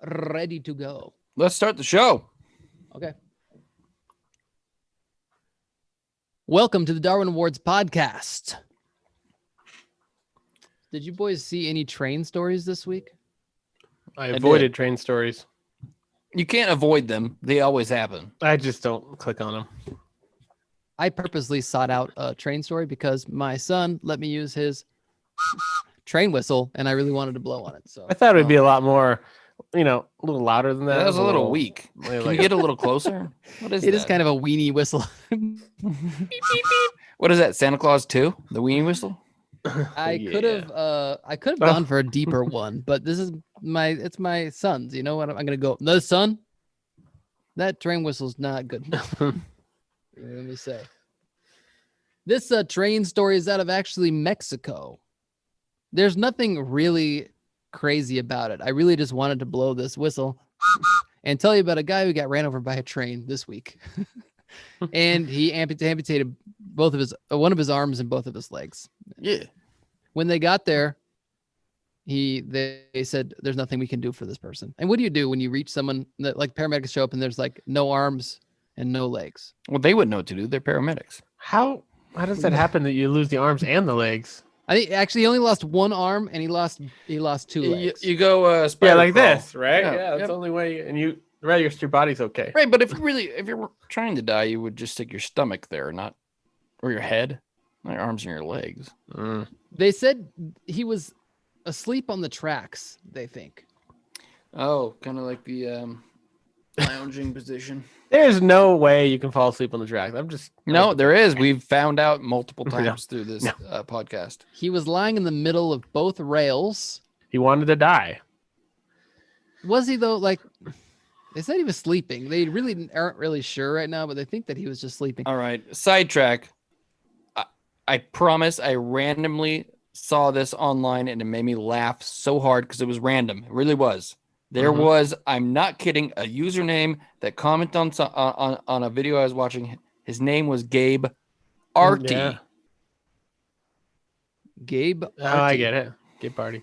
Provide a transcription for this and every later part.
ready to go. Let's start the show. Okay. Welcome to the Darwin Awards podcast. Did you boys see any train stories this week? I avoided train stories. You can't avoid them. They always happen. I just don't click on them. I purposely sought out a train story because my son let me use his train whistle, and I really wanted to blow on it. So I thought it would be a lot more, a little louder than that. That was a little weak. Can you get a little closer? What is it? that? Is kind of a weenie whistle. Beep, beep, beep. What is that? Santa Claus 2? The weenie whistle? I could have gone for a deeper one, but this is my son's. You know what? I'm gonna go. No, son, that train whistle's not good enough. Let me say. This train story is out of actually Mexico. There's nothing really crazy about it. I really just wanted to blow this whistle and tell you about a guy who got ran over by a train this week. And he amputated one of his arms and both of his legs. Yeah. When they got there, they said, there's nothing we can do for this person. And what do you do when you reach someone that, like, paramedics show up and there's like no arms and no legs? Well, they wouldn't know what to do. They're paramedics. How does that happen that you lose the arms and the legs? I think actually he only lost one arm and he lost two legs. You go spider like crawl. this, right? Yeah, that's the only way. And the rest of your body's okay. Right, but if you're trying to die, you would just stick your stomach there, or your head, not your arms and your legs. They said he was asleep on the tracks, they think. Oh, kind of like the lounging position. There's no way you can fall asleep on the track. No, there is. We've found out multiple times through this podcast. He was lying in the middle of both rails. He wanted to die. Was he though? Like, they said he was sleeping. They really aren't really sure right now, but they think that he was just sleeping. All right, sidetrack. I promise I randomly saw this online and it made me laugh so hard because it was random. It really was. There was, I'm not kidding, a username that commented on a video I was watching. His name was Gabe Arty. Yeah. Gabe Arty. Oh, I get it. Gabe Arty.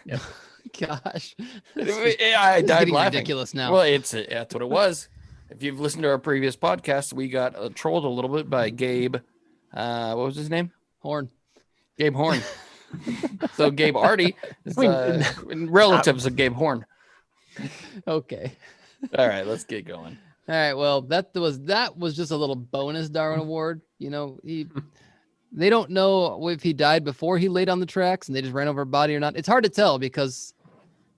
Yep. Gosh. I died laughing. Ridiculous now. Well, that's what it was. If you've listened to our previous podcast, we got trolled a little bit by Gabe. What was his name? Horn. Gabe Horn. So Gabe Arty is relatives of Gabe Horn. Okay. All right, let's get going. All right. Well, that was just a little bonus Darwin Award. They don't know if he died before he laid on the tracks and they just ran over a body or not. It's hard to tell because,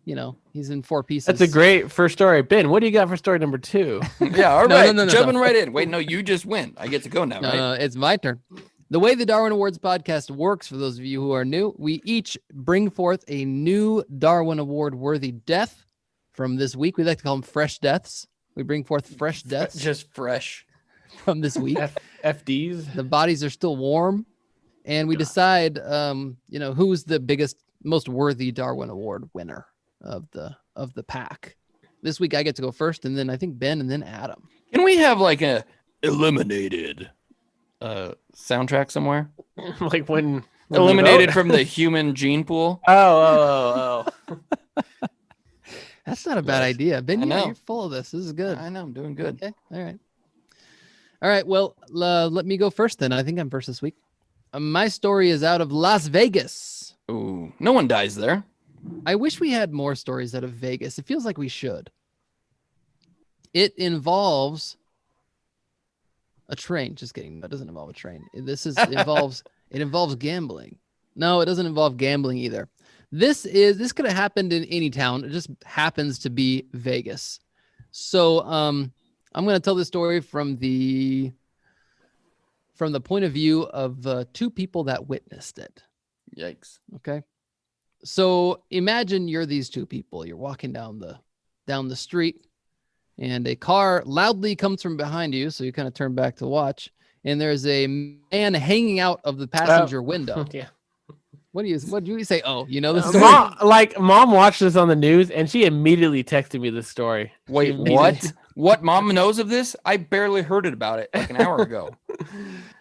he's in 4 pieces. That's a great first story. Ben, what do you got for story number 2? Yeah, all right. No. Jumping right in. Wait, no, you just win. I get to go now, right? It's my turn. The way the Darwin Awards podcast works, for those of you who are new, we each bring forth a new Darwin Award worthy death from this week. We like to call them fresh deaths. We bring forth fresh deaths. Just fresh. From this week. FDs. The bodies are still warm. And we decide, who's the biggest, most worthy Darwin Award winner of the pack. This week I get to go first, and then I think Ben, and then Adam. Can we have like a eliminated soundtrack somewhere? Like when eliminated from the human gene pool? Oh. That's not a bad idea. Ben, know. You're full of this. This is good. I know. I'm doing good. Okay. All right. Well, let me go first then. I think I'm first this week. My story is out of Las Vegas. Ooh, no one dies there. I wish we had more stories out of Vegas. It feels like we should. It involves a train. Just kidding. That doesn't involve a train. It involves gambling. No, it doesn't involve gambling either. This could have happened in any town. It just happens to be Vegas. So I'm going to tell this story from the point of view of 2 people that witnessed it. Yikes. Okay. So imagine you're these 2 people. You're walking down the street and a car loudly comes from behind you. So you kind of turn back to watch, and there's a man hanging out of the passenger window. Yeah. What do you say? Oh, you know the story? Mom watched this on the news and she immediately texted me this story. Wait, what? What? Mom knows of this? I barely heard about it like an hour ago.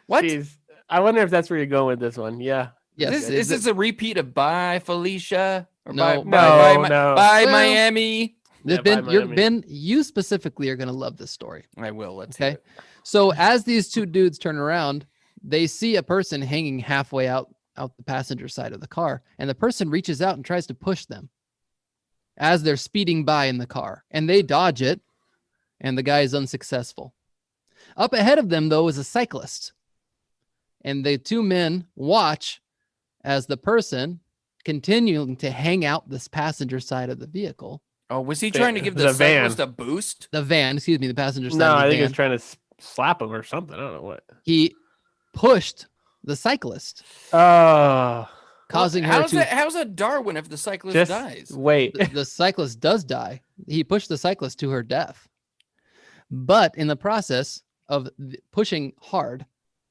What? Jeez. I wonder if that's where you're going with this one. Yeah. Yes. Is this a repeat of Bye Felicia? Or No. Bye Well, Miami. Ben, you specifically are gonna love this story. I will. Let's hear it. So as these two dudes turn around, they see a person hanging halfway out the passenger side of the car, and the person reaches out and tries to push them as they're speeding by in the car, and they dodge it, and the guy is unsuccessful. Up ahead of them, though, is a cyclist, and the two men watch as the person continuing to hang out this passenger side of the vehicle. Oh, was he trying to give the cyclist a boost? The van, excuse me, the passenger side. No, of the I think van. he was trying to slap him or something. I don't know what. He pushed the cyclist, causing her to. How's that Darwin if the cyclist dies? Wait, the cyclist does die. He pushed the cyclist to her death, but in the process of pushing hard,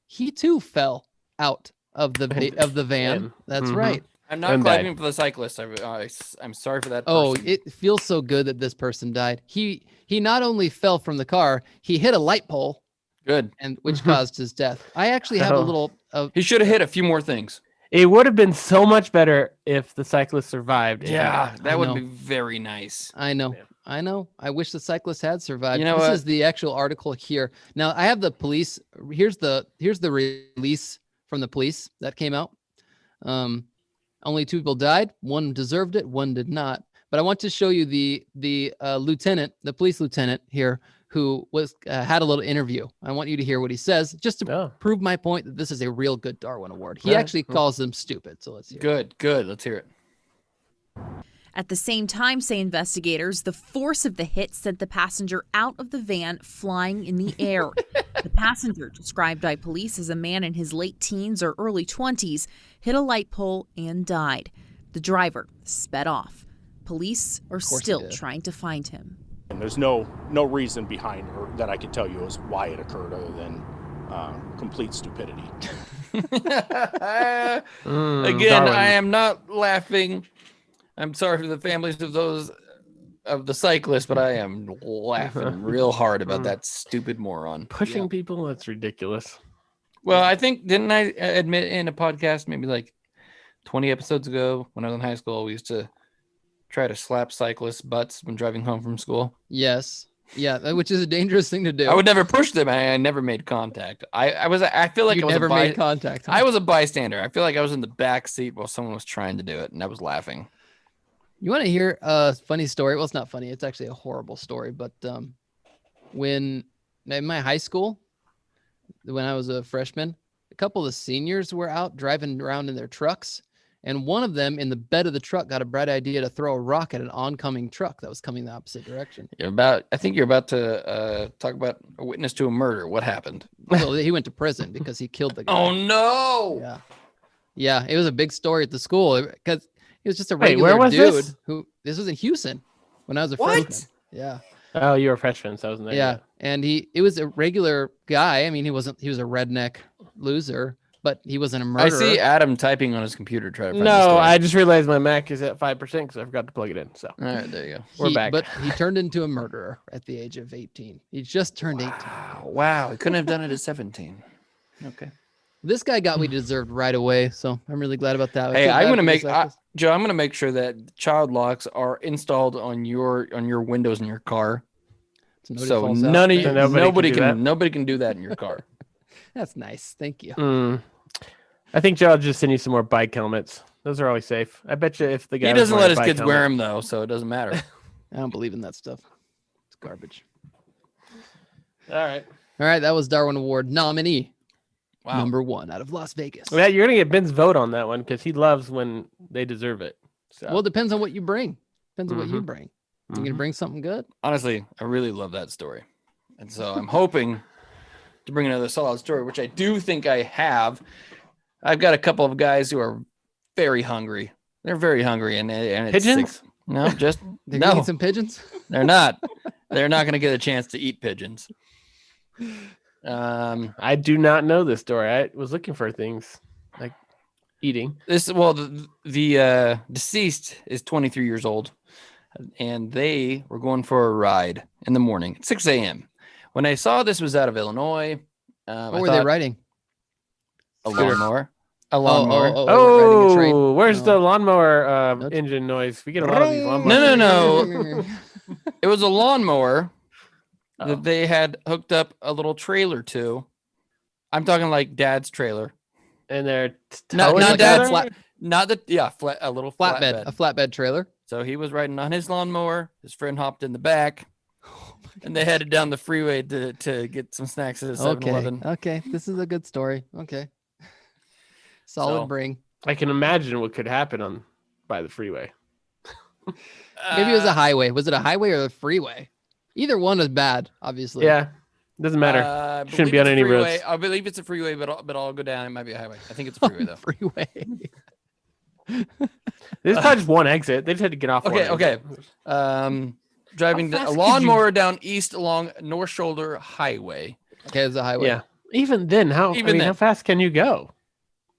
he too fell out of the van. That's right. I'm not clapping for the cyclist. I'm sorry for that person. Oh, it feels so good that this person died. He not only fell from the car, he hit a light pole. Good. And which caused his death. I actually have a little. He should have hit a few more things. It would have been so much better if the cyclist survived. Yeah, that would be very nice. I know. Yeah. I know. I wish the cyclist had survived. You know this is the actual article here. Now I have the police. Here's the release from the police that came out. Only 2 people died. 1 deserved it. 1 did not. But I want to show you the lieutenant, the police lieutenant here, who was had a little interview. I want you to hear what he says, just to prove my point that this is a real good Darwin Award. He actually calls them stupid. So let's hear it. Good. Let's hear it. At the same time, say investigators, the force of the hit sent the passenger out of the van, flying in the air. The passenger, described by police as a man in his late teens or early 20s, hit a light pole and died. The driver sped off. Police are still trying to find him. And there's no reason behind or that I can tell you as why it occurred other than complete stupidity. Again, Darwin. I am not laughing. I'm sorry for the families of the cyclists, but I am laughing real hard about that stupid moron. Pushing people? That's ridiculous. Well, I think, didn't I admit in a podcast maybe like 20 episodes ago when I was in high school, we used to try to slap cyclists' butts when driving home from school? Yes. Yeah, which is a dangerous thing to do. I would never push them. I never made contact. I feel like I was never made contact. Huh? I was a bystander. I feel like I was in the back seat while someone was trying to do it, and I was laughing. You want to hear a funny story? Well, it's not funny. It's actually a horrible story. But when in my high school, when I was a freshman, a couple of seniors were out driving around in their trucks. And one of them in the bed of the truck got a bright idea to throw a rock at an oncoming truck that was coming the opposite direction. I think you're about to talk about a witness to a murder. What happened? Well, he went to prison because he killed the guy. Oh, no. Yeah. It was a big story at the school because he was just a regular dude. This was in Houston when I was a freshman. Yeah. Oh, you were a freshman, so I wasn't there. Yeah. Yet. And it was a regular guy. I mean, he was a redneck loser, but he wasn't a murderer. I see Adam typing on his computer trying to find the No, story. I just realized my Mac is at 5% because I forgot to plug it in. So all right, there you go. We're back. But he turned into a murderer at the age of 18. He just turned 18. Wow. He couldn't have done it at 17. Okay. This guy got what he deserved right away, so I'm really glad about that. Hey, I'm gonna make Joe. I'm gonna make sure that child locks are installed on your windows in your car, so nobody can do that in your car. That's nice. Thank you. I think Joe will just send you some more bike helmets. Those are always safe. I bet you if the guy he doesn't let his kids wear them though, so it doesn't matter. I don't believe in that stuff. It's garbage. All right. That was Darwin Award nominee. Wow. Number 1 out of Las Vegas. Yeah, you're gonna get Ben's vote on that one because he loves when they deserve it. So. Well, it depends on what you bring. Depends on what you bring. You gonna bring something good? Honestly, I really love that story, and so I'm hoping to bring another solid story, which I do think I have. I've got a couple of guys who are very hungry. They're very hungry, and it's pigeons. No, just They're gonna eat some pigeons. They're not. They're not going to get a chance to eat pigeons. I do not know this story. I was looking for things like eating. The deceased is 23 years old, and they were going for a ride in the morning at 6 a.m. When I saw this was out of Illinois, What were they riding? A lawnmower. a lawnmower. riding a train. Oh, where's the No. lawnmower No. engine noise? We get a lot of these lawnmowers. No. It was a lawnmower Oh. that they had hooked up a little trailer to. I'm talking like Dad's trailer. And they're Not towing Dad's together? Not the a little Flatbed, a flatbed trailer. So he was riding on his lawnmower. His friend hopped in the back, and they headed down the freeway to get some snacks at a 7-Eleven. Okay, this is a good story. Okay, solid So- bring. I can imagine what could happen by the freeway. Maybe it was a highway. Was it a highway or a freeway? Either one is bad, obviously. Yeah, doesn't matter. I Shouldn't believe be on it's a any freeway. roads. I believe it's a freeway, but I'll go down. It might be a highway. I think it's a freeway though. Freeway. There's probably just one exit. They just had to get off. Okay, one okay. exit. Driving How a fast could lawnmower down east along North Shoulder Highway. Okay, it's a highway. Yeah. Even then, how Even fast can you go?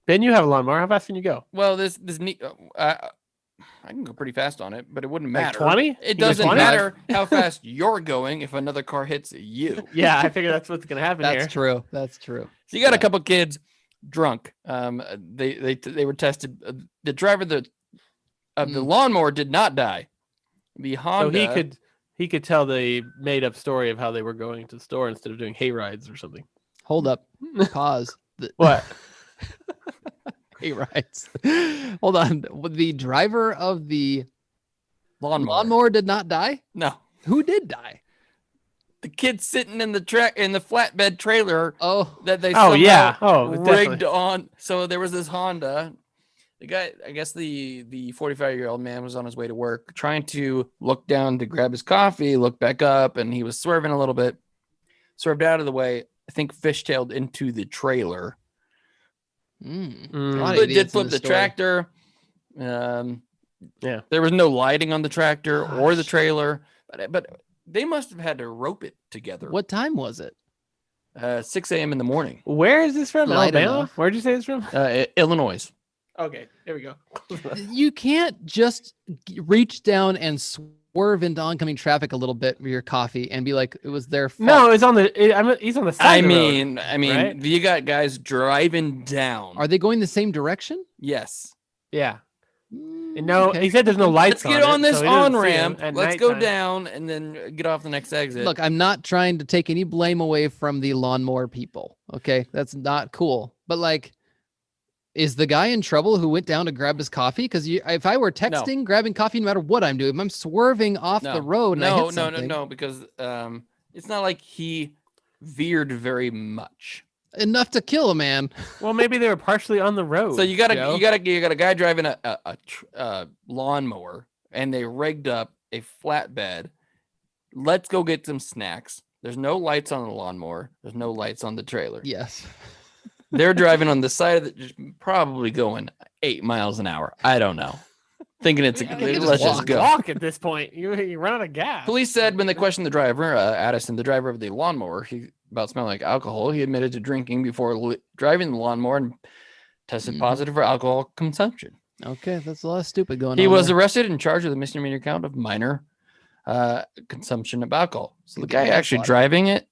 Ben, you have a lawnmower. How fast can you go? Well, this neat. I can go pretty fast on it, but it wouldn't Like matter. 20? It You go doesn't 20? matter how fast you're going if another car hits you. Yeah, I figure that's what's gonna happen That's here. true. That's true. So you got a Yeah. couple kids drunk. They were tested. The driver of the lawnmower did not die. The So Honda. he could tell the made up story of how they were going to the store instead of doing hay rides or something. Hold up. Pause. What? Hey, right. Hold on. The driver of the lawnmower did not die? No, Who did die? the kid sitting in the flatbed trailer Oh, that they Oh, yeah. somehow Oh, rigged definitely. on. So there was this Honda. The guy, I guess the 45-year-old man was on his way to work, trying to look down to grab his coffee, look back up, and he was swerving a little bit, swerved out of the way. I think fishtailed into the trailer. Mm. A lot of But it did idiots in flip this the story. tractor. Yeah. There was no lighting on the tractor or the Gosh. trailer, but they must have had to rope it together. What time was it? 6 a.m. in the morning. Where is this from? Light Alabama? enough. Where'd you say it's from? Illinois. Okay, there we go. You can't just reach down and swerve into oncoming traffic a little bit with your coffee and be like, it was their fault. No, it's on the. He's on the side. I of the mean, road, right? you got guys driving down. Are they going the same direction? Yes. Yeah. Mm, No, okay. he said there's no lights. Let's get on it, this so he doesn't on see ramp. him at Let's go nighttime. down and then get off the next exit. Look, I'm not trying to take any blame away from the lawnmower people. Okay, that's not cool. But like, is the guy in trouble who went down to grab his coffee? Because if I were texting, grabbing coffee, no matter what I'm doing, if I'm swerving off the road and I hit something, no, because it's not like he veered very much. enough to kill a man. Well, maybe they were partially on the road. So you got Joe. a guy driving a lawnmower, and they rigged up a flatbed. Let's go get some snacks. There's no lights on the lawnmower. There's no lights on the trailer. Yes. They're driving on the side of just probably going 8 miles an hour. I don't know. Thinking it's let's just go. Walk at this point. You run out of gas. Police said when they questioned the driver, Addison, the driver of the lawnmower, about smelling like alcohol, he admitted to drinking before driving the lawnmower and tested positive for alcohol consumption. Okay, that's a lot of stupid going on. He was there. arrested and charged with a misdemeanor count of minor consumption of alcohol. So the Could be guy actually manslaughter. driving it,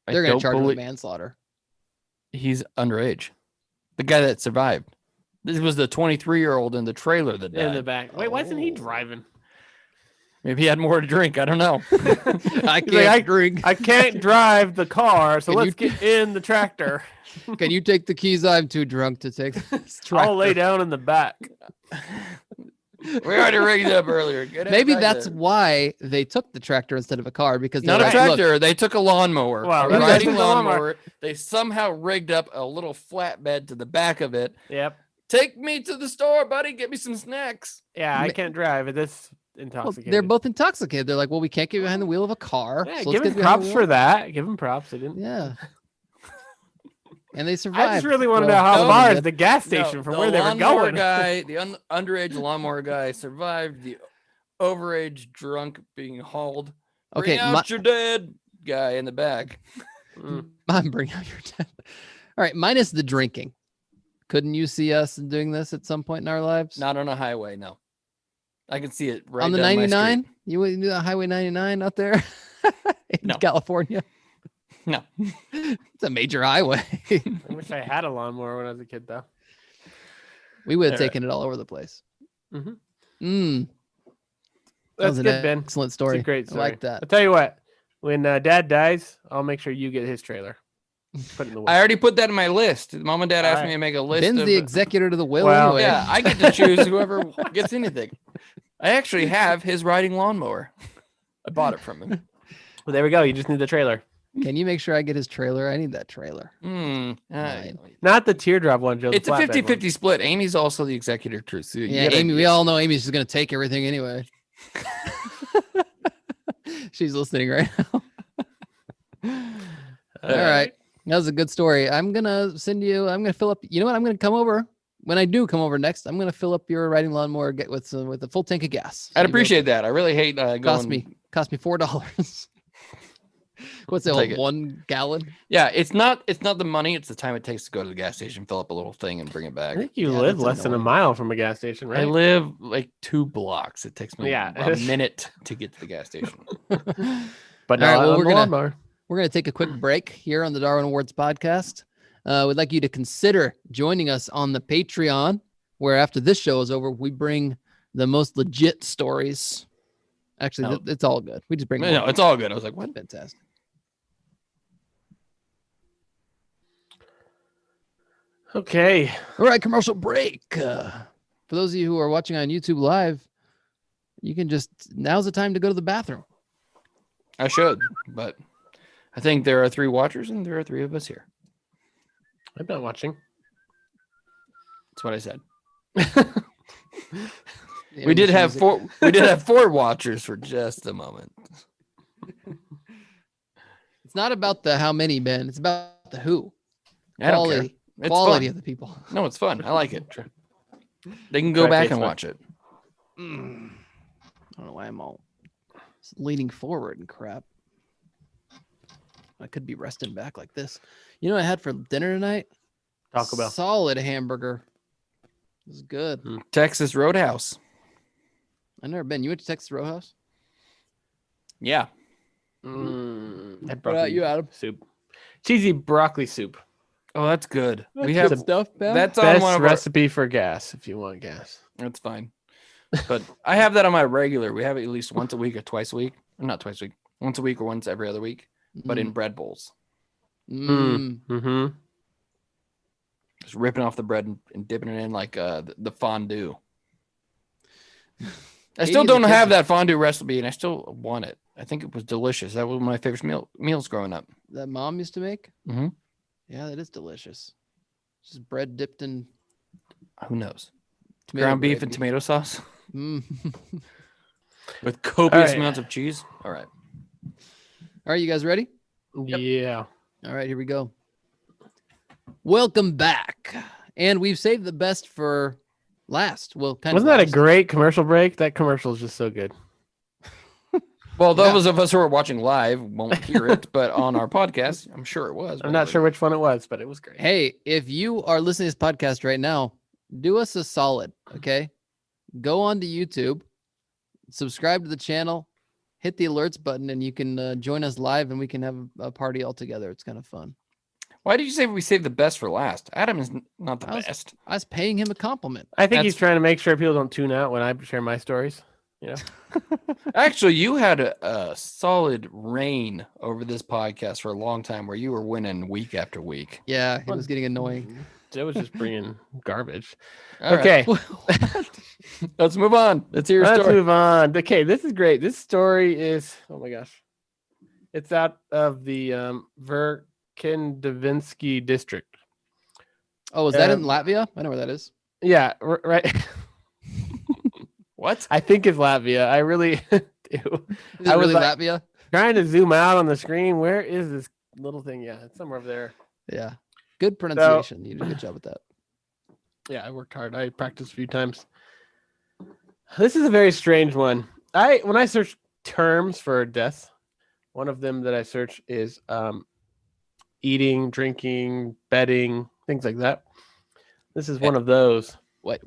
They're going to charge him with believe manslaughter. he's underage. The guy that survived. This was the 23-year-old in the trailer that in the died. back. Wait, why isn't he Oh. driving? Maybe he had more to drink. I don't know. I He's like, can't drink. I can't drive the car, so Can you let's get in the tractor. Can you take the keys? I'm too drunk to take this I'll lay tractor. down in the back. We already rigged up earlier. Get it Maybe back that's there. why they took the tractor instead of a car because Not they're a like, "Look, tractor. They took a lawnmower. Wow, A they riding took the lawnmower. lawnmower. They somehow rigged up a little flatbed to the back of it. Yep. Take me to the store, buddy. Get me some snacks. Yeah, I Ma- can't drive at this well, intoxicated. they're both intoxicated. They're like, well, we can't get behind the wheel of a car. Yeah, so give let's him get behind props the for wheel." that. Give him props. They didn't. Yeah. And they survived. I just really want to know Well, how no, far good. is the gas No, station from the where they were lawnmower going. guy, the underage lawnmower guy survived. The overage drunk being hauled. Okay, Bring out your dead guy in the back. Mm. I'm bringing out your death. All right, minus the drinking. Couldn't you see us doing this at some point in our lives? Not on a highway, no. I can see it right on the down my 99? street. You wouldn't do the Highway 99 out there in No. California? No. It's a major highway. I wish I had a lawnmower when I was a kid, though. We would have All taken it all over the place. Mm-hmm. That That's was an good, Ben. excellent It's story. a great story. I like that. I'll tell you what. When Dad dies, I'll make sure you get his trailer. Put it in the will. I already put that in my list. Mom and Dad asked me to make a list. Ben's of the executor to the will Well, anyway. Yeah, I get to choose whoever gets anything. I actually have his riding lawnmower. I bought it from him. Well, there we go. You just need the trailer. Can you make sure I get his trailer? I need that trailer. Fine. Not the teardrop one, Joe. It's a the flatbed 50-50 split. Amy's also the executor too. So Yeah, Amy. We all know Amy's just gonna take everything anyway. She's listening right now. All right. That was a good story. I'm going to fill up. You know what? I'm going to come over. When I do come over next, I'm going to fill up your riding lawnmower with a full tank of gas. I'd appreciate that. I really hate going. Cost me $4. What's that? Take it. 1 gallon? Yeah, it's not the money. It's the time it takes to go to the gas station, fill up a little thing, and bring it I back. think you Yeah, live that's less than a annoying. mile from a gas station, right? I live like 2 blocks. It takes me Yeah. a minute to get to the gas station. But All right, not well, on the lawnmower. We're going to take a quick break here on the Darwin Awards podcast. We'd like you to consider joining us on the Patreon, where after this show is over, we bring the most legit stories. Actually, it's all good. We just bring No, it's all good. I was like, what? Fantastic. Okay. All right, commercial break. For those of you who are watching on YouTube Live, you can now's the time to go to the bathroom. I should, but I think there are 3 watchers and there are 3 of us here. I'm not watching. That's what I said. Yeah, We did have music. 4. We did have 4 watchers for just a moment. It's not about the how many, Ben. It's about the who. I don't care. Quality. It's Quality fun. of the people. No, it's fun. I like it. They can go Try back and Facebook. watch it. I don't know why I'm all leaning forward and crap. I could be resting back like this. You know what I had for dinner tonight? Taco Bell. Solid hamburger. It was good. Texas Roadhouse. I've never been. You went to Texas Roadhouse? Yeah. That What about broccoli you, Adam? soup. Cheesy broccoli soup. Oh, that's good. We That's have good stuff, Ben. that's on Best one of recipe for gas if you want gas. That's fine. But I have that on my regular. We have it at least once a week or twice a week. Or not twice a week. Once a week or once every other week. But in bread bowls. Mm-hmm. Just ripping off the bread and dipping it in like the fondue. I still Katie's a don't kid. have that fondue recipe, and I still want it. I think it was delicious. That was one of my favorite meals growing up. That mom used to make? Mhm. Yeah, that is delicious. Just bread dipped in Who knows? tomato Ground beef gravy. and tomato sauce Mm. with copious right. amounts of cheese. All right. All right, you guys ready? Yeah. All right, here we go. Welcome back. And we've saved the best for last. Well, kind Wasn't of that a last. great commercial break? That commercial is just so good. Well, those of us who are watching live won't hear it, but on our podcast, I'm sure it was. I'm not sure which one it was, but it was great. Hey, if you are listening to this podcast right now, do us a solid, okay? Go on to YouTube, subscribe to the channel, hit the alerts button, and you can join us live and we can have a party all together. It's kind of fun. Why did you say we saved the best for last? Adam is not the I was- best. I was paying him a compliment. I think he's That's- trying to make sure people don't tune out when I share my stories. You know, Actually, you had a solid reign over this podcast for a long time where you were winning week after week. Yeah, it was getting annoying. Joe was just bringing garbage. All right. Okay, Let's move on. Let's hear your let's story. move on. Okay, this is great. This story is, oh my gosh, it's out of the Verkendevensky district. Oh, is that in Um, Latvia? I know where that is. Yeah, right. What? I think it's Latvia. I really do. Is it I was really like- Latvia? Trying to zoom out on the screen. Where is this little thing? Yeah, it's somewhere over there. Yeah. Good pronunciation. You did a good job with that. Yeah, I worked hard. I practiced a few times. This is a very strange one. When I search terms for death, one of them that I search is eating, drinking, betting, things like that. This is one of those. What?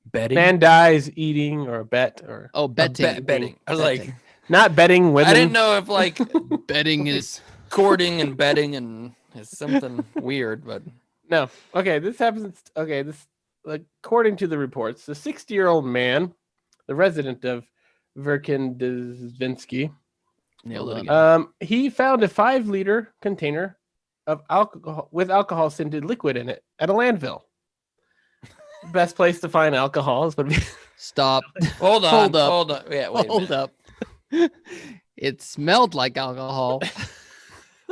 Betting? Man dies eating or a bet or Oh, betting. Betting. I was Betting. like, not betting women. I didn't know if like Betting is courting and betting and is something weird, but No. Okay, this happens. Okay, this according to the reports, the 60-year-old man, the resident of Verkendesvinsky, Nailed it again. he found a 5-liter container of alcohol with alcohol-scented liquid in it at a landfill. Best place to find alcohol is would be. Stop. Hold on. Hold up. Hold on. Yeah, wait a Hold minute. up. It smelled like alcohol.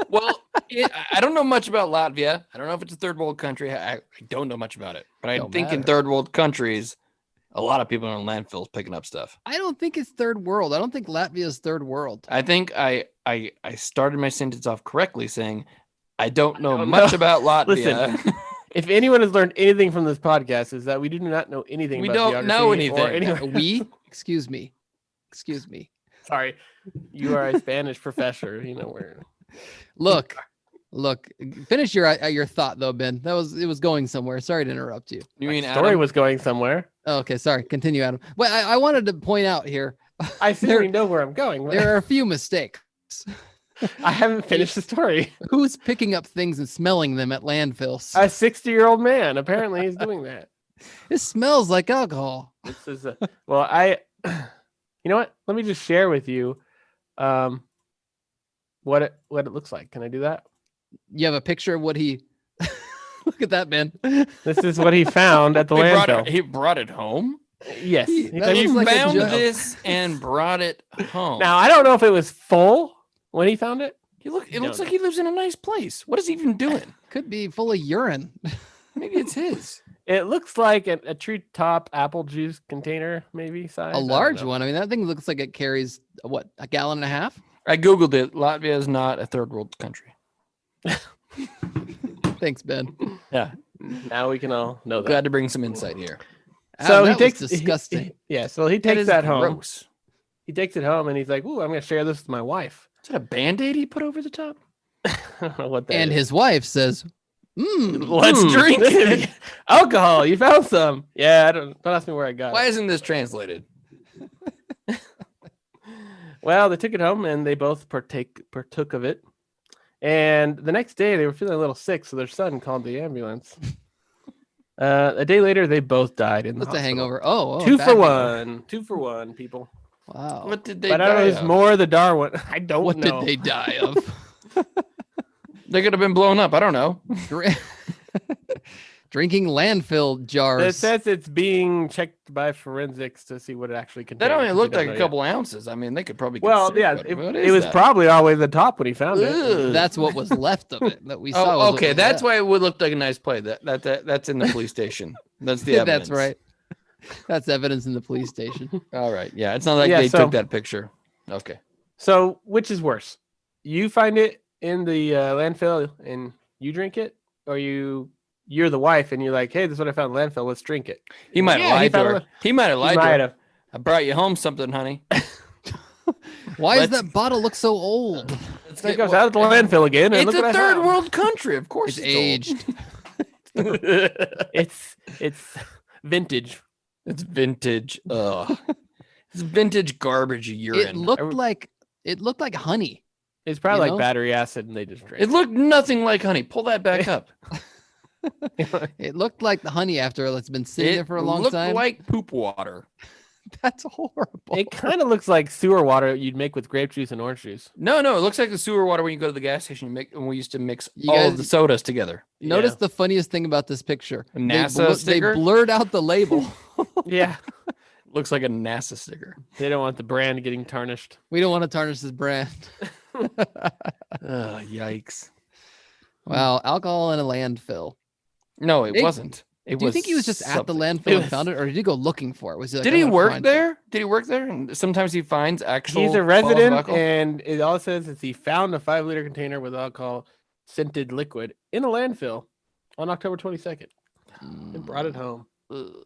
Well, I don't know much about Latvia. I don't know if it's a third world country. I don't know much about it. But I Don't think in matter. third world countries, a lot of people are in landfills picking up stuff. I don't think it's third world. I don't think Latvia is third world. I think I started my sentence off correctly saying I don't know don't much know. about Latvia. Listen, if anyone has learned anything from this podcast, is that we do not know anything. We about don't know geography or anything. any- We? Excuse me. Sorry, you are a Spanish professor. You know where. Look. Finish your thought though, Ben. It was going somewhere. Sorry to interrupt you. You mean The story Adam? was going somewhere. Oh, okay, sorry. Continue, Adam. Well, I wanted to point out here. I certainly know where I'm going. There are a few mistakes. I haven't finished the story. Who's picking up things and smelling them at landfills? A 60-year-old man. Apparently, he's doing that. It smells like alcohol. This is well. You know what? Let me just share with you, what it looks like. Can I do that? You have a picture of what he. Look at that, Ben. This is what he found at the landfill. He brought it home. Yes. That He looks like a found jug. this and brought it home. Now I don't know if it was full when he found it. it looks don't like he lives in a nice place. What is he even doing? Could be full of urine. Maybe it's his. It looks like a treetop apple juice container, maybe size. I A don't large know. one. I mean, that thing looks like it carries what, a gallon and a half? I googled it. Latvia is not a third world country. Thanks, Ben. Yeah, Now we can all know that. glad to bring some insight here. So Adam, he that takes was disgusting. Yeah. So he That takes is that home. gross. He takes it home and he's like, "Ooh, I'm going to share this with my wife." Is that a band-aid he put over the top? I don't know what that And is. his wife says, Let's Hmm. drink it. Alcohol. You found some. Yeah. Don't ask me where I got Why it. isn't this translated? Well, they took it home and they both partook of it. And the next day they were feeling a little sick, so their son called the ambulance. A day later, they both died in the what's a hospital. hangover? Oh, Two bad for hangover. one. 2 for 1, people. Wow. What did they But I don't know die who's of? more the Darwin. I don't What know. did they die of? They could have been blown up. I don't know. Drinking landfill jars. It says it's being checked by forensics to see what it actually contains. That only because he looked doesn't like a know yet. couple ounces. I mean, they could probably. get Well, sick, yeah, but it, what it is was that? probably all the way to the top when he found it. Ugh. That's what was left of it that we saw. was Oh, what okay. was That's left. why it would look like a nice play. That's in the police station. That's the evidence. That's right. That's evidence in the police station. All right. Yeah. It's not like Yeah, they so- took that picture. Okay. So, which is worse? You find it in the landfill and you drink it, or you're the wife and you're like, "Hey, this is what I found in the landfill. Let's drink it." He might have Yeah, he lied to found her. it. He might have He lied to might her. have. I brought you home something, honey. Let's- Why does that bottle look so old? Let's So it goes out of the landfill again. And It's look what a I third found. world country. Of course, It's old. aged. It's vintage. It's vintage. Ugh. It's vintage garbage urine. It looked like honey. It's probably You know? like battery acid, and they just drink. It looked nothing like honey. Pull that back up. It looked like the honey after it's been sitting there for a long looked time. like poop water. That's horrible. It kind of looks like sewer water you'd make with grape juice and orange juice. No, it looks like the sewer water when you go to the gas station. And we used to mix You all guys- of the sodas together. Notice Yeah. the funniest thing about this picture. A NASA they sticker? blurred out the label. Yeah, Looks like a NASA sticker. they don't want the brand getting tarnished. We don't want to tarnish this brand. Yikes. Wow, alcohol in a landfill. No, it Hey, wasn't. It Do you think he was just at the something. landfill It and was- found it, or did he go looking for it? Was he like, Did "I'm he gonna work find there? Did he work there? And sometimes he finds actual. He's a bottles of resident, alcohol? and it all says is he found a 5-liter container with alcohol scented liquid in a landfill on October 22nd something?" and brought it home. Ugh.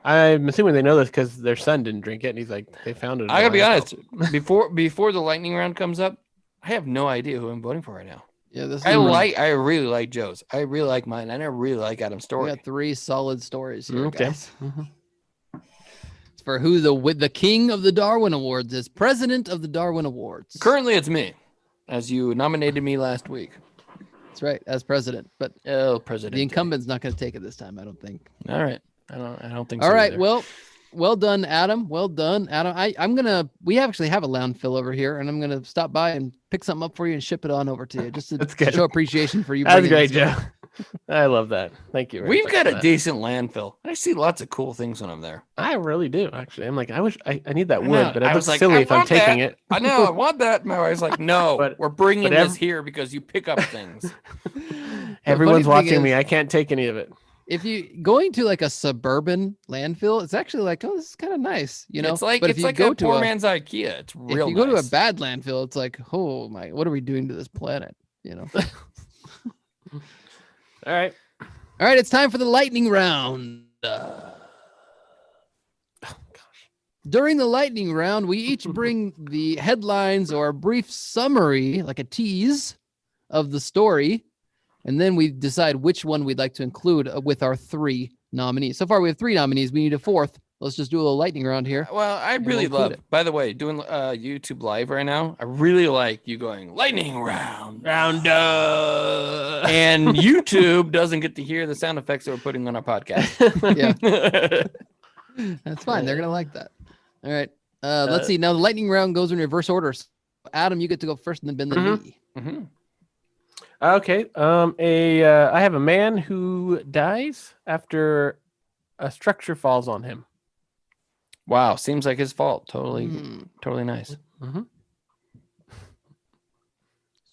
I'm assuming they know this because their son didn't drink it, and he's like, they found it. in I the gotta be landfill. honest. Before the lightning round comes up, I have no idea who I'm voting for right now. Yeah, this is I really like Joe's. I really like mine, and I really like Adam's we story. got 3 solid stories here, Okay. guys. It's for who the king of the Darwin Awards is, president of the Darwin Awards. Currently, it's me, as you nominated me last week. That's right, as president. But president. the incumbent's not going to take it this time, I don't think. All right. I don't think so. All right. Either. Well done, Adam. Well done, Adam. We actually have a landfill over here, and I'm gonna stop by and pick something up for you and ship it on over to you, just to show appreciation for you. That's great, Joe. I love that. Thank you. We've got a decent landfill. I see lots of cool things when I'm there. I really do, actually. I'm like, I wish I need that wood, but it looks like, silly if I'm taking it. I know, I want that. My wife's like, no, we're bringing this here because you pick up things. Everyone's watching me. I can't take any of it. If you going to like a suburban landfill, it's actually like, oh, this is kind of nice, you know. It's like but if you go to poor man's IKEA. It's real. If you go to a bad landfill, it's like, oh my, what are we doing to this planet? You know. All right. It's time for the lightning round. During the lightning round, we each bring the headlines or a brief summary, like a tease of the story. And then we decide which one we'd like to include with our 3 nominees. So far, we have 3 nominees. We need a 4th. Let's just do a little lightning round here. Well, I really love it. By the way, doing YouTube Live right now, I really like you going lightning round. And YouTube doesn't get to hear the sound effects that we're putting on our podcast. Yeah. That's fine. They're going to like that. All right. Let's see. Now, the lightning round goes in reverse order. So, Adam, you get to go first and then me. Mm-hmm. Okay. I have a man who dies after a structure falls on him. Wow, seems like his fault. Totally nice. Mm-hmm.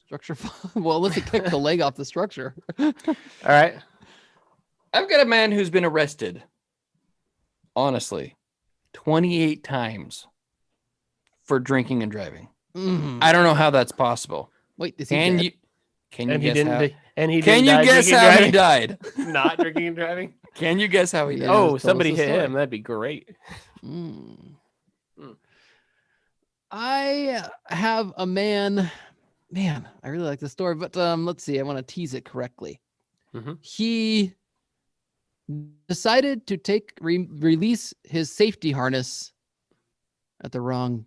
Structure fall. Well, let's kick the leg off the structure. All right. I've got a man who's been arrested. Honestly, 28 times for drinking and driving. I don't know how that's possible. Wait, is he dead? Can you guess how? Can you guess how he died? Not drinking and driving. Can you guess how he died? Oh, somebody hit him. That'd be great. I have a man. Man, I really like this story, but let's see. I want to tease it correctly. He decided to release his safety harness at the wrong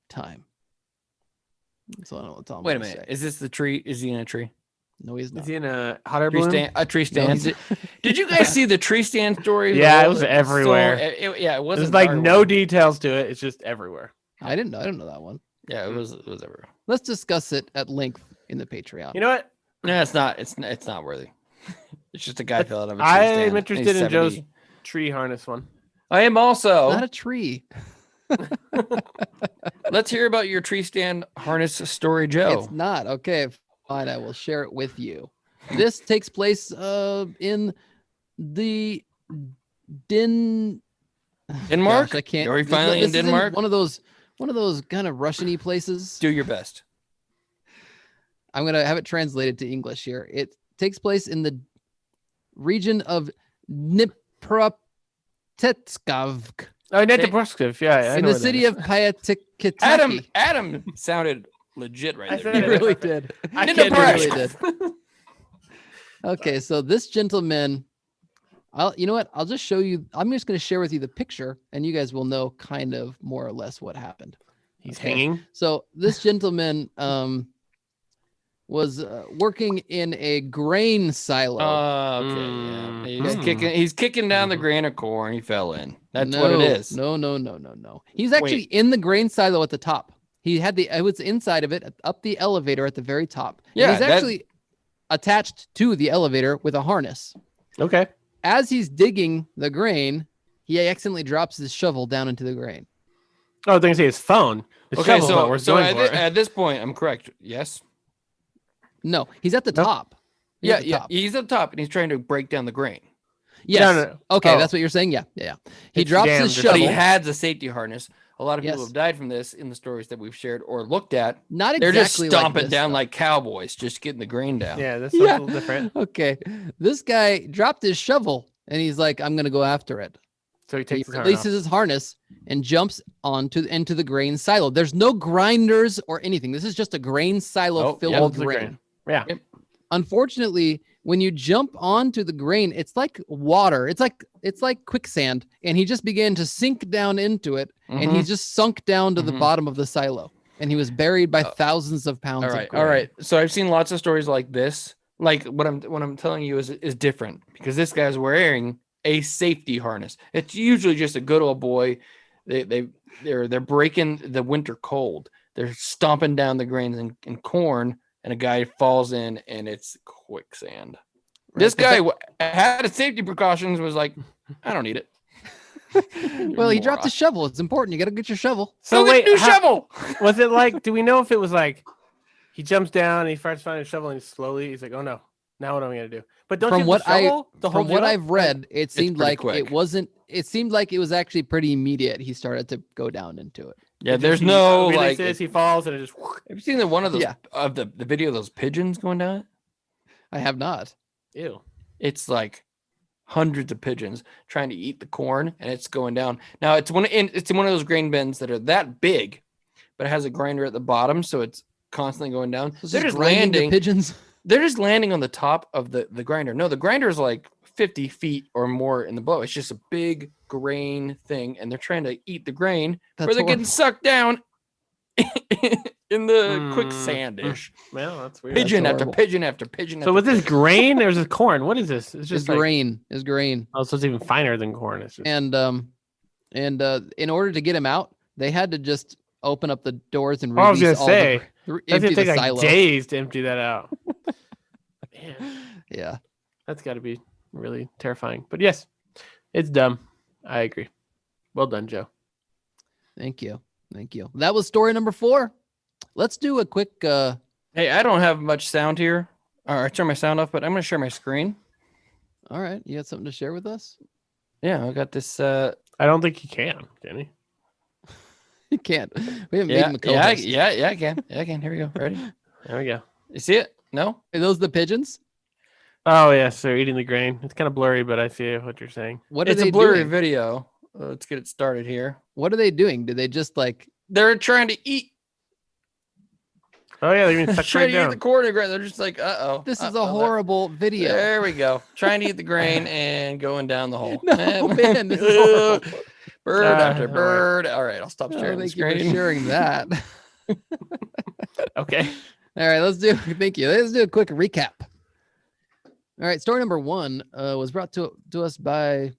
time. So wait a minute. Is this the tree? Is he in a tree? No, he's not. Is he in a hot air balloon? A tree stand. No, did you guys see the tree stand story? Yeah, it was everywhere. It wasn't. There's like no details to it. It's just everywhere. I didn't know that one. Yeah, it was everywhere. Let's discuss it at length in the Patreon. You know what? No, it's not. It's not worthy. It's just a guy fell out of a tree stand. I'm interested in Joe's tree harness one. I am also. Not a tree. Let's hear about your tree stand harness story, Joe. It's not. Okay, fine. I will share it with you. This takes place in the Denmark. Gosh, I can't. Are we finally in Denmark? One of those kind of Russian-y places. Do your best. I'm gonna have it translated to English here. It takes place in the region of Dnipropetrovsk. Oh, Dnipropetrovsk. Yeah, in the city of Pyatikitaki. Adam sounded legit right there. He really did. Really did. Okay, so this gentleman, you know what? I'll just show you. I'm just going to share with you the picture, and you guys will know kind of more or less what happened. He's hanging. So this gentleman was working in a grain silo. Okay, yeah. He's kicking down the grain of corn. He fell in. That's what it is. No. He's actually in the grain silo at the top. He had it was inside of it, up the elevator at the very top. Yeah, he's actually attached to the elevator with a harness. Okay. As he's digging the grain, he accidentally drops his shovel down into the grain. Oh, I was going to say his phone. Okay, so at this point, I'm correct. Yes. No, he's at the top. He's at the top, and he's trying to break down the grain. Yes. No. Okay, that's what you're saying. Yeah. He drops his shovel. But he had the safety harness. A lot of people have died from this in the stories that we've shared or looked at. Not exactly. They're just stomping like down like cowboys, just getting the grain down. Yeah, that's a little different. Okay, this guy dropped his shovel, and he's like, "I'm gonna go after it." So he releases his harness and jumps into the grain silo. There's no grinders or anything. This is just a grain silo filled with grain. Yeah. Yep. Unfortunately, when you jump onto the grain, it's like water. It's like quicksand, and he just began to sink down into it, and he just sunk down to the bottom of the silo, and he was buried by thousands of pounds of grain. All right. So I've seen lots of stories like this like what I'm telling you is different because this guy's wearing a safety harness. It's usually just a good old boy. They're breaking the winter cold. They're stomping down the grains and corn, and a guy falls in, and it's quicksand. Right. This guy had a safety precautions. Was like, I don't need it. Well, he dropped a shovel. It's important. You got to get your shovel. So wait, shovel. Was it like? Do we know if it was like he jumps down and he starts finding a shovel and he's like, oh no, now what am I gonna do? But don't from you what from what I've read, it seemed like quick. it wasn't. It seemed like it was actually pretty immediate. He started to go down into it. Yeah, there's no like he falls and it just. Have you seen one of those of the video of those pigeons going down it? I have not. Ew. It's like hundreds of pigeons trying to eat the corn, and it's going down. Now it's in one of those grain bins that are that big, but it has a grinder at the bottom, so it's constantly going down. So they're just landing pigeons. They're just landing on the top of the grinder. No, the grinder is like 50 feet or more in the blow. It's just a big grain thing, and they're trying to eat the grain, where they're getting sucked down in the quicksandish. Well, that's weird. Pigeon after pigeon after pigeon. So with this grain, there's this corn. What is this? It's just grain. It's grain. Oh, so it's even finer than corn. It's just... And in order to get him out, they had to just open up the doors and release I was gonna say that's gonna take like silo. days to empty that out. Man. Yeah, that's got to be really terrifying. But yes, it's dumb. I agree. Well done, Joe. Thank you. That was story number 4. Let's do a quick. Hey, I don't have much sound here. I turn my sound off, but I'm going to share my screen. All right, you got something to share with us? Yeah, I got this. I don't think he can he? He can't. We haven't made him a co-host. Yeah, I can. Yeah, I can. Here we go. Ready? There we go. You see it? No? Are those the pigeons? Oh, yes. They're eating the grain. It's kind of blurry, but I see what you're saying. It's a blurry video. Let's get it started here. What are they doing? Do they just like... They're trying to eat. Oh, yeah. They're trying to eat the corn and grain. They're just like, uh-oh. This is a horrible video. There we go. Trying to eat the grain and going down the hole. No, man. This is horrible. Bird after bird. All right, I'll stop sharing the screen. Thank you for sharing that. Okay. All right, let's do a quick recap. All right, story number 1 was brought to us by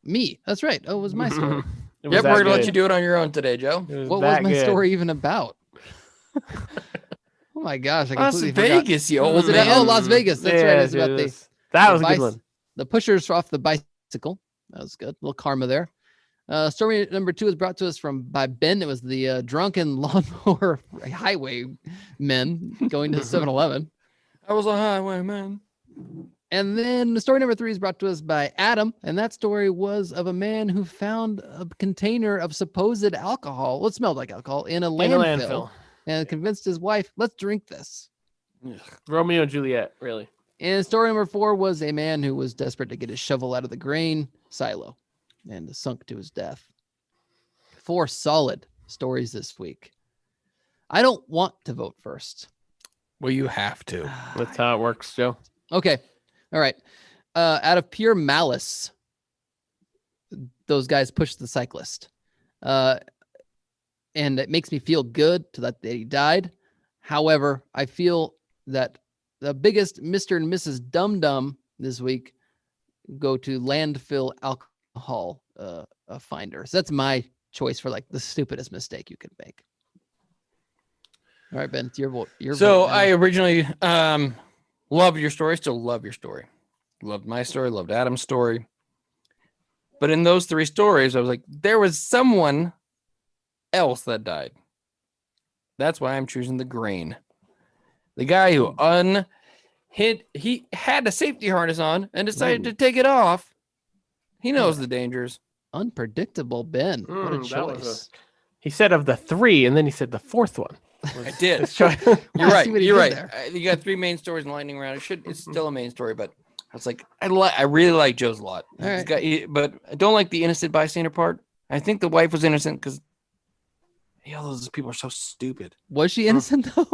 me. That's right. Oh, it was my story. We're going to let you do it on your own today, Joe. What was my story even about? Oh my gosh, I completely forgot. Las Vegas, you old man. Oh, Las Vegas. That's right. It's about that was a good one. The pushers off the bicycle. That was good. A little karma there. Story number 2 is brought to us by Ben. It was the drunken lawnmower highway men going to 7-Eleven. I was a highwayman. And then story number 3 is brought to us by Adam. And that story was of a man who found a container of supposed alcohol. Well, it smelled like alcohol in a landfill. And convinced his wife, let's drink this. Romeo and Juliet, really. And story number 4 was a man who was desperate to get his shovel out of the grain silo and sunk to his death. 4 solid stories this week. I don't want to vote first. Well, you have to. That's how it works, Joe. Okay. All right. Out of pure malice, those guys pushed the cyclist. And it makes me feel good that he died. However, I feel that the biggest Mr. and Mrs. Dum Dum this week go to landfill alcohol finders. That's my choice for like the stupidest mistake you could make. All right, Ben, it's your vote. So I originally loved your story. Still love your story. Loved my story. Loved Adam's story. But in those 3 stories, I was like, there was someone else that died. That's why I'm choosing the grain. The guy who he had a safety harness on and decided to take it off. He knows the dangers. Unpredictable, Ben. What a choice. He said of the 3, and then he said the 4th one. I did. You're right. You're right. You got 3 main stories in lightning round. It's still a main story, but I was like, I really like Joe's a lot. All right. But I don't like the innocent bystander part. I think the wife was innocent because those people are so stupid. Was she innocent though?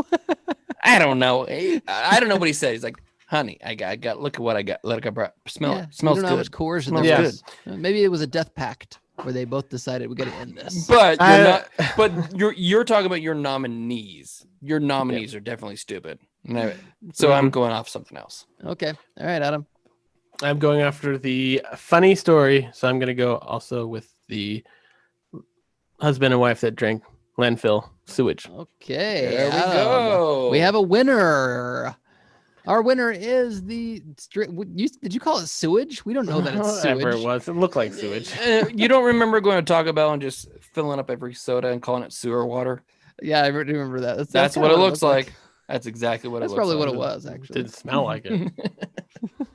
I don't know. I don't know what he said. He's like, honey, I got. Look at what I got. Let it go. Smell it. Smells good. How much coercion there was. Maybe it was a death pact where they both decided we got to end this. But you're talking about your nominees. Your nominees are definitely stupid. No, so I'm going off something else. Okay. All right, Adam. I'm going after the funny story, so I'm going to go also with the husband and wife that drank landfill sewage. Okay. There we Adam. go. We have a winner. Our winner is the. Did you call it sewage? We don't know that it's sewage. Whatever it was, it looked like sewage. You don't remember going to Taco Bell and just filling up every soda and calling it sewer water? Yeah, I do remember that. That's what it looks like. That's exactly what That's it looks probably like. what it was, actually. Didn't smell like it. All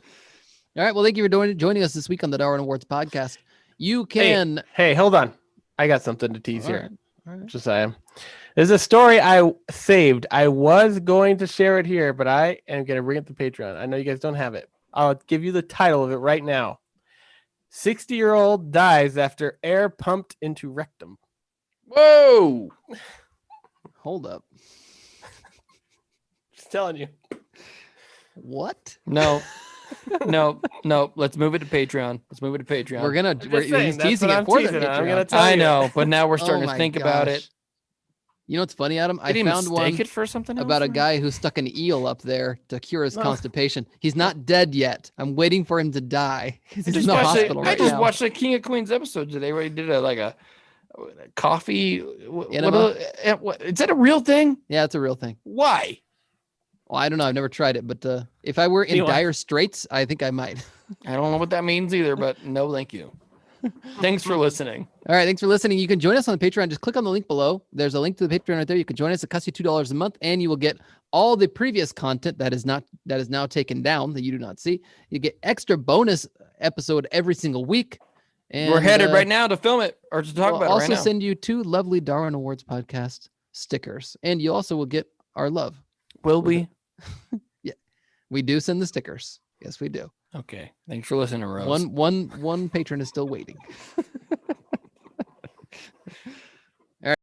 right. Well, thank you for joining us this week on the Darwin Awards podcast. You can. Hey, hold on. I got something to tease here. All right. Josiah. There's a story I saved. I was going to share it here, but I am going to bring it to Patreon. I know you guys don't have it. I'll give you the title of it right now. 60-year-old dies after air pumped into rectum. Whoa! Hold up. Just telling you. What? No. Let's move it to Patreon. We're gonna. He's teasing it for the Patreon. I know, but now we're starting to think about it. You know what's funny, Adam? Did I found one it for something else, about a guy who stuck an eel up there to cure his constipation. He's not dead yet. I'm waiting for him to die. He's in the hospital right now. I just watched the King of Queens episode today where he did a coffee. Is that a real thing? Yeah, it's a real thing. Why? Well, I don't know. I've never tried it, but if I were in dire straits, I think I might. I don't know what that means either, but no, thank you. Thanks for listening. All right, thanks for listening. You can join us on the Patreon. Just click on the link below. There's a link to the Patreon right there. You can join us. It costs you $2 a month, and you will get all the previous content that is now taken down that you do not see. You get extra bonus episode every single week. And we're headed right now to film it or to talk about it right now. Also send you 2 lovely Darwin Awards podcast stickers, and you also will get our love. Will we? Yeah, we do send the stickers. Yes, we do. Okay. Thanks for listening, Rose. One patron is still waiting.